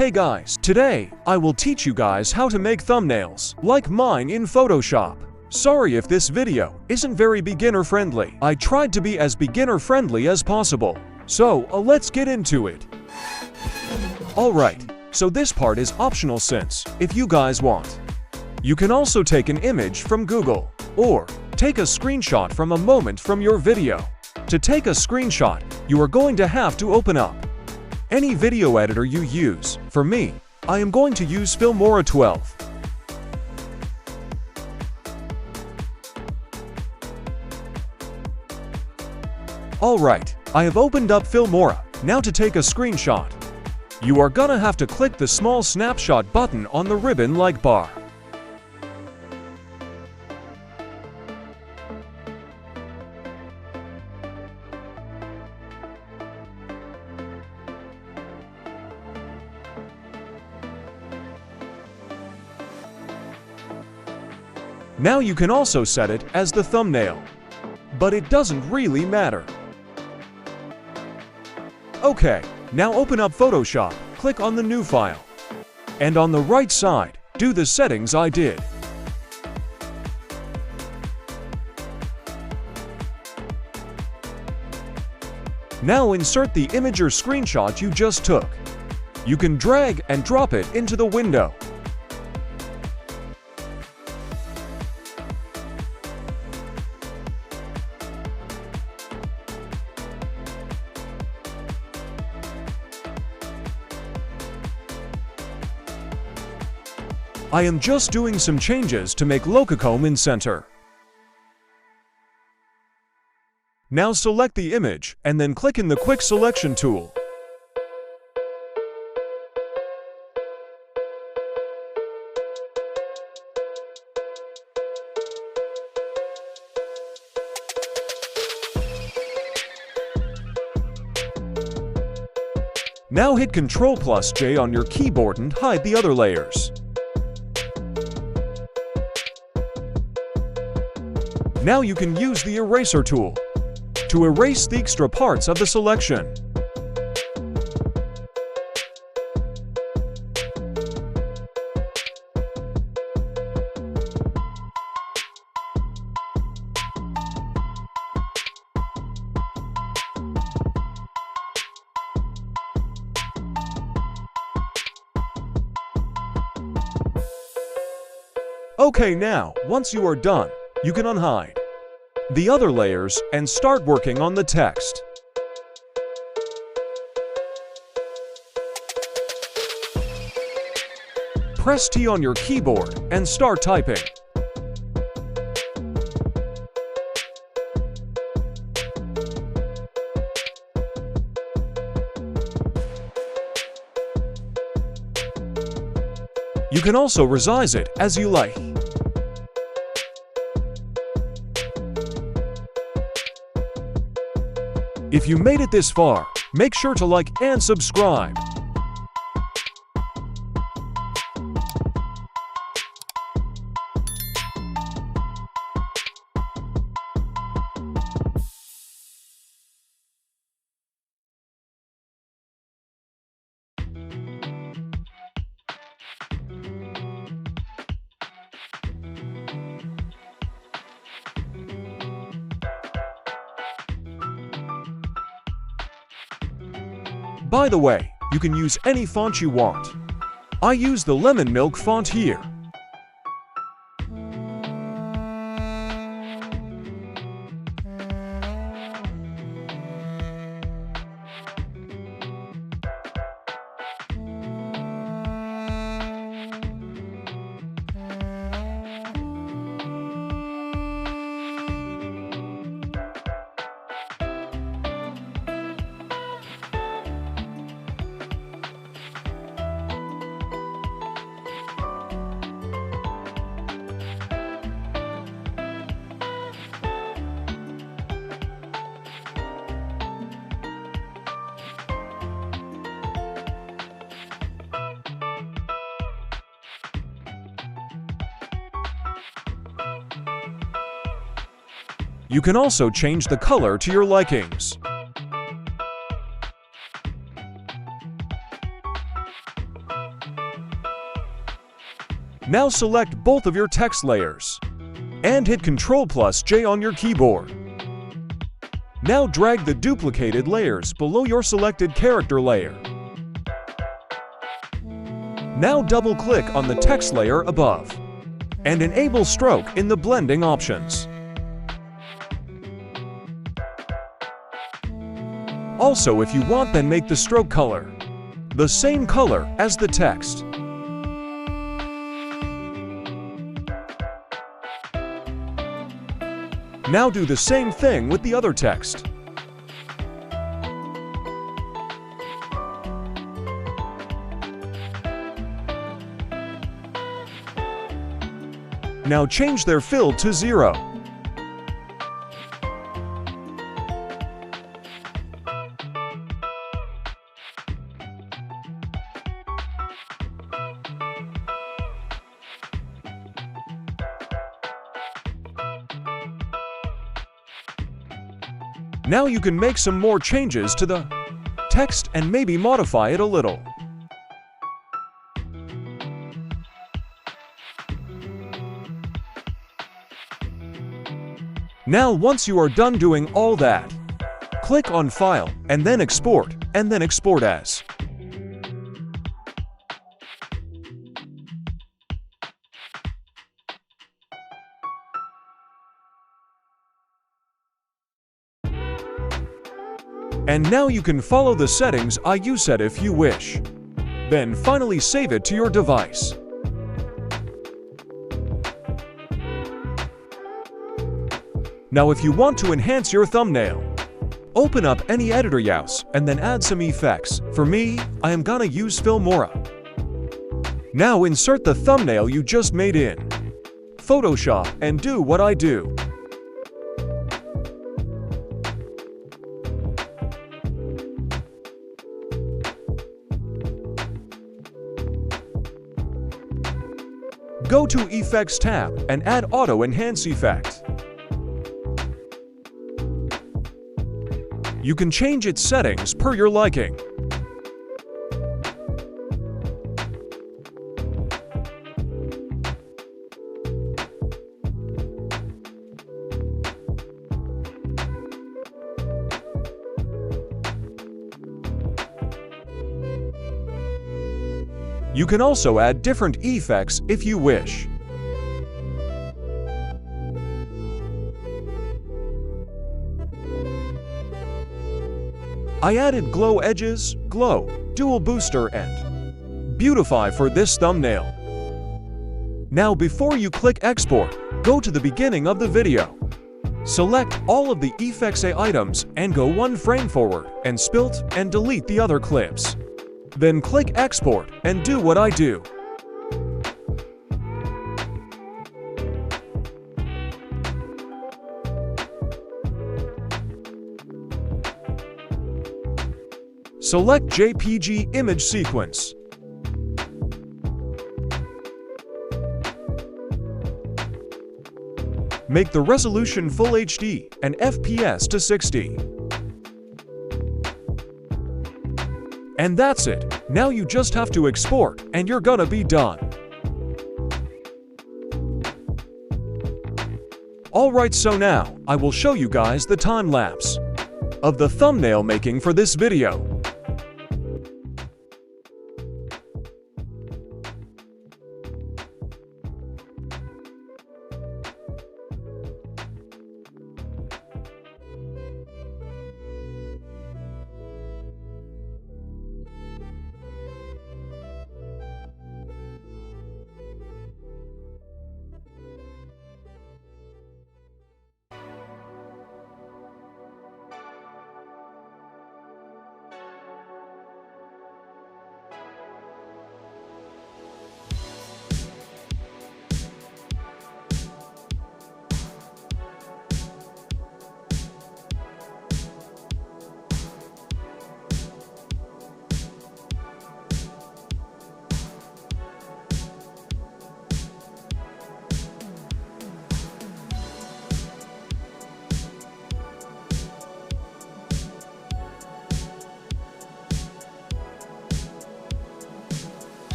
Hey guys, today I will teach you guys how to make thumbnails like mine in Photoshop. Sorry if this video isn't very beginner friendly. I tried to be as beginner friendly as possible. So let's get into it. Alright, so this part is optional since, if you guys want, you can also take an image from Google or take a screenshot from a moment from your video. To take a screenshot, you are going to have to open up any video editor you use. For me, I am going to use Filmora 12. Alright, I have opened up Filmora. Now to take a screenshot, you are gonna have to click the small snapshot button on the ribbon-like bar. Now you can also set it as the thumbnail, but it doesn't really matter. Okay, now open up Photoshop, click on the new file, and on the right side, do the settings I did. Now insert the image or screenshot you just took. You can drag and drop it into the window. I am just doing some changes to make Locacomb in center. Now select the image and then click in the quick selection tool. Now hit Ctrl+J on your keyboard and hide the other layers. Now you can use the eraser tool to erase the extra parts of the selection. Okay, now, once you are done, you can unhide the other layers and start working on the text. Press T on your keyboard and start typing. You can also resize it as you like. If you made it this far, make sure to like and subscribe. By the way, you can use any font you want. I use the Lemon Milk font here. You can also change the color to your likings. Now select both of your text layers and hit Ctrl+J on your keyboard. Now drag the duplicated layers below your selected character layer. Now double-click on the text layer above and enable stroke in the blending options. Also, if you want, then make the stroke color the same color as the text. Now do the same thing with the other text. Now change their fill to 0. Now you can make some more changes to the text and maybe modify it a little. Now, once you are done doing all that, click on File and then Export as. And now you can follow the settings you set if you wish. Then finally save it to your device. Now if you want to enhance your thumbnail, open up any editor use and then add some effects. For me, I am gonna use Filmora. Now insert the thumbnail you just made in Photoshop and do what I do. Go to Effects tab and add Auto Enhance effect. You can change its settings per your liking. You can also add different effects if you wish. I added glow edges, glow, dual booster and beautify for this thumbnail. Now before you click export, go to the beginning of the video. Select all of the effects items and go 1 frame forward and spilt and delete the other clips. Then click export and do what I do. Select JPG image sequence. Make the resolution Full HD and FPS to 60. And that's it. Now you just have to export and you're gonna be done. Alright, so now I will show you guys the time lapse of the thumbnail making for this video.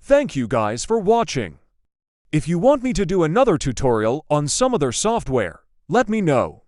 Thank you guys for watching. If you want me to do another tutorial on some other software, let me know.